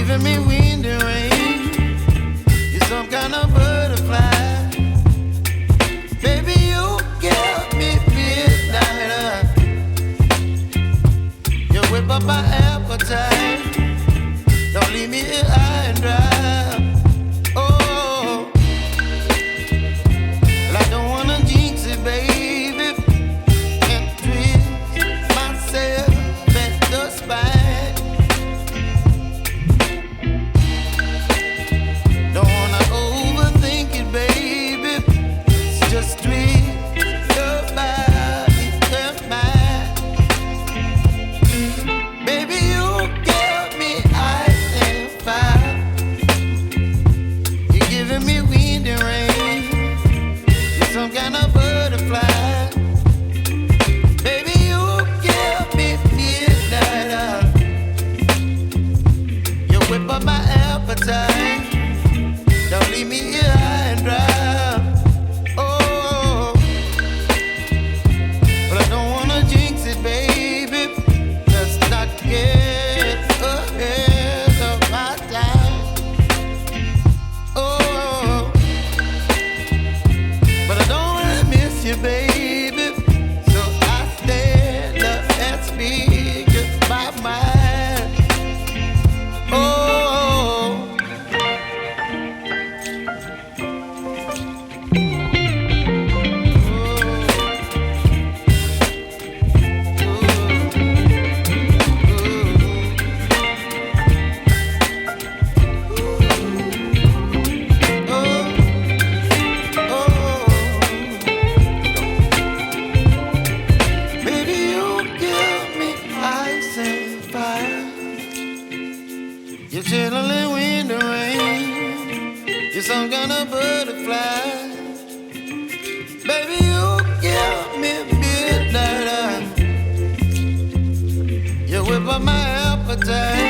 giving me wind and rain. You're some kind of butterfly. Baby, you give me midnight. You whip up my appetite. Don't leave me here high and dry. Oh, well, I don't wanna jinx it, baby. Can't twist myself at the spine. Don't wanna overthink it, baby. It's just twist your body and mine. Baby, you give me ice and fire. You're giving me wind and rain. You're some kind of butterfly. Baby, you give me midnight. You whip up my appetite. Don't leave me here high and dry. Oh, but I don't wanna jinx it, baby. Let's not get ahead of my time. Oh, but I don't wanna miss you, baby. So I stand up and speak my mind. Oh. Baby, you give me ice and fire. You're chilling wind and rain. You're some kind of butterfly. Baby, you give me midnight. You whip up my appetite.